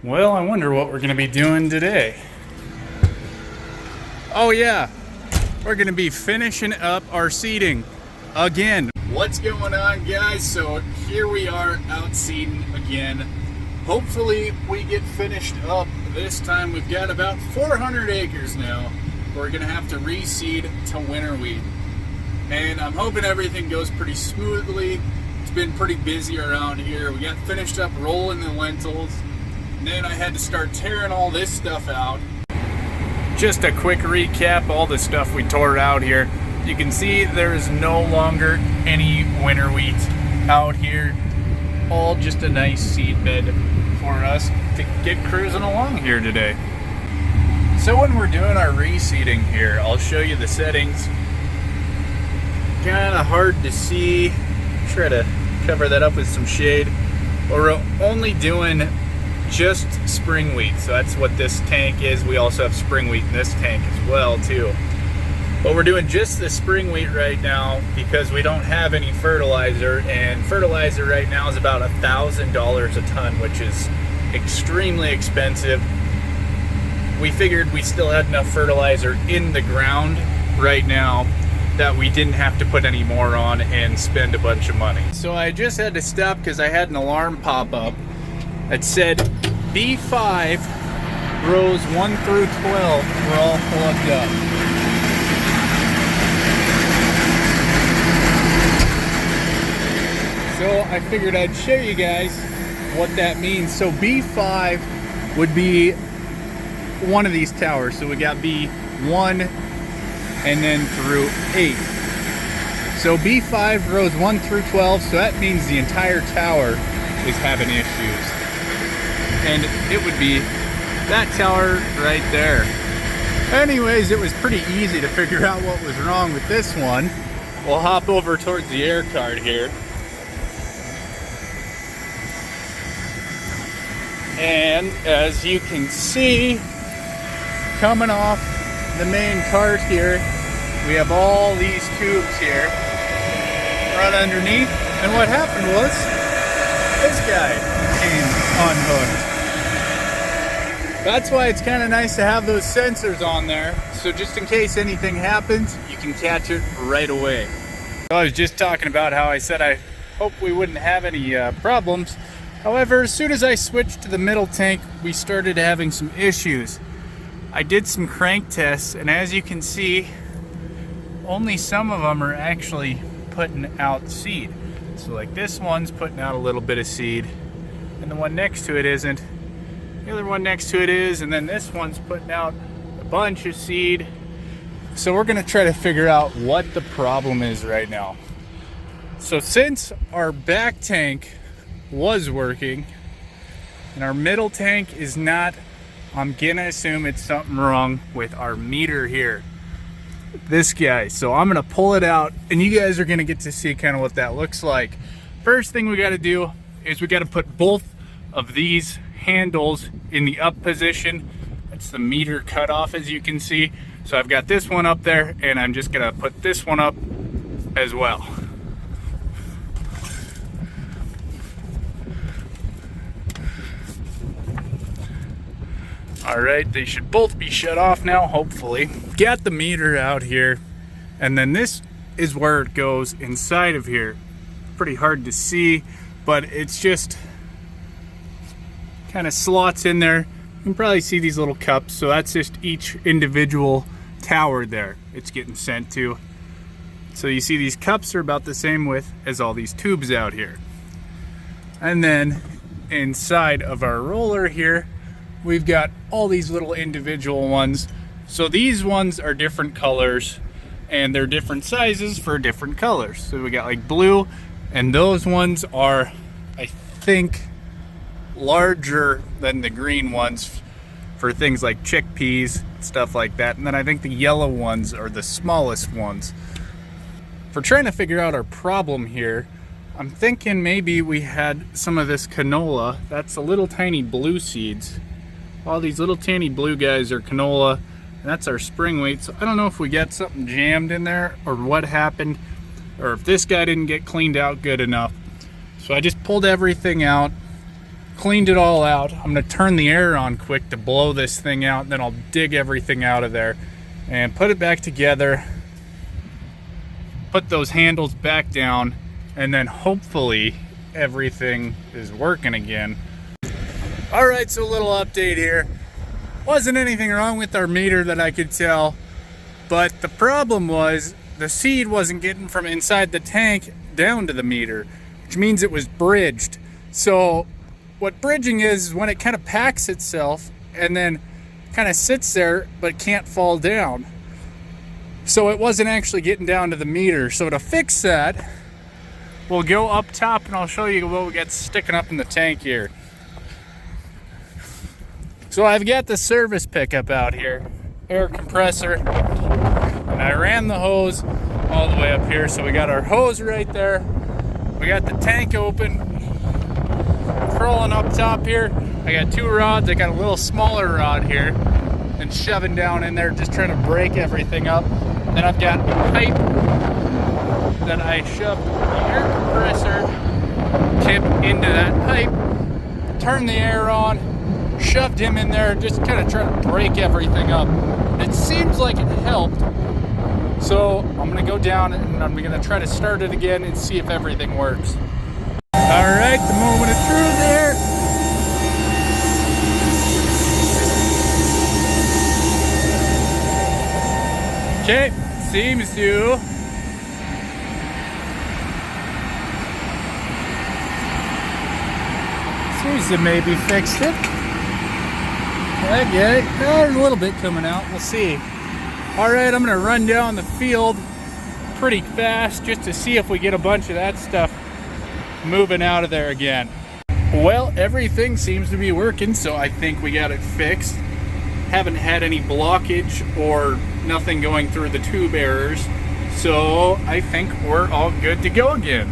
Well, I wonder what we're going to be doing today. Oh yeah, we're going to be finishing up our seeding again. What's going on, guys? So here we are out seeding again. Hopefully we get finished up this time. We've got about 400 acres now. We're going to have to reseed to winter wheat. And I'm hoping everything goes pretty smoothly. It's been pretty busy around here. We got finished up rolling the lentils. And then I had to start tearing all this stuff out. Just a quick recap, all the stuff we tore out here. You can see there's no longer any winter wheat out here. All just a nice seed bed for us to get cruising along here today. So when we're doing our reseeding here, I'll show you the settings. Kind of hard to see. Try to cover that up with some shade. We're only doing just spring wheat, so that's what this tank is. We also have spring wheat in this tank as well too, but we're doing just the spring wheat right now because we don't have any fertilizer, and fertilizer right now is about $1,000 a ton, which is extremely expensive. We figured we still had enough fertilizer in the ground right now that we didn't have to put any more on and spend a bunch of money. So I just had to stop because I had an alarm pop up that said B5 rows 1 through 12 were all plugged up. So I figured I'd show you guys what that means. So B5 would be one of these towers. So we got B1 and then through 8. So B5 rows 1 through 12, so that means the entire tower is having issues. And it would be that tower right there. Anyways, it was pretty easy to figure out what was wrong with this one. We'll hop over towards the air card here. And as you can see, coming off the main cart here, we have all these tubes here right underneath. And what happened was, this guy came unhooked. That's why it's kind of nice to have those sensors on there, so just in case anything happens, you can catch it right away. So I was just talking about how I said I hope we wouldn't have any problems. However, as soon as I switched to the middle tank, we started having some issues. I did some crank tests, and as you can see, only some of them are actually putting out seed. So like this one's putting out a little bit of seed, and the one next to it isn't. The other one next to it is, and then this one's putting out a bunch of seed. So we're gonna try to figure out what the problem is right now. So since our back tank was working and our middle tank is not, I'm gonna assume it's something wrong with our meter here. This guy. So I'm gonna pull it out and you guys are gonna get to see kind of what that looks like. First thing we gotta do is we gotta put both of these handles in the up position. That's the meter cutoff, as you can see. So I've got this one up there, and I'm just gonna put this one up as well. All right, they should both be shut off now, hopefully. Got the meter out here, and then this is where it goes inside of here. Pretty hard to see, but it's just kind of slots in there. You can probably see these little cups, so that's just each individual tower there it's getting sent to. So you see these cups are about the same width as all these tubes out here. And then inside of our roller here, we've got all these little individual ones. So these ones are different colors, and they're different sizes for different colors. So we got like blue, and those ones are, I think, larger than the green ones for things like chickpeas, stuff like that. And then I think the yellow ones are the smallest ones. For trying to figure out our problem here, I'm thinking maybe we had some of this canola. That's the little tiny blue seeds. All these little tiny blue guys are canola, and that's our spring wheat. So I don't know if we got something jammed in there or what happened, or if this guy didn't get cleaned out good enough. So I just pulled everything out, cleaned it all out. I'm gonna turn the air on quick to blow this thing out, and then I'll dig everything out of there and put it back together, put those handles back down, and then hopefully everything is working again. All right, so a little update here. Wasn't anything wrong with our meter that I could tell, but the problem was the seed wasn't getting from inside the tank down to the meter, which means it was bridged. So what bridging is when it kind of packs itself and then kind of sits there but can't fall down. So it wasn't actually getting down to the meter. So to fix that, we'll go up top and I'll show you what we got sticking up in the tank here. So I've got the service pickup out here, air compressor, and I ran the hose all the way up here. So we got our hose right there. We got the tank open, crawling up top here. I got two rods. I got a little smaller rod here and shoving down in there, just trying to break everything up. Then I've got a pipe that I shoved the air compressor tip into that pipe, turned the air on, shoved him in there, just kind of trying to break everything up. It seems like it helped. So I'm gonna go down and I'm gonna try to start it again and see if everything works. All right, the moment of truth there. Okay, seems to maybe fixed it. Okay, there's a little bit coming out, we'll see. All right, I'm gonna run down the field pretty fast just to see if we get a bunch of that stuff moving out of there again. Well, everything seems to be working, so I think we got it fixed. Haven't had any blockage or nothing going through the tube errors, so I think we're all good to go again.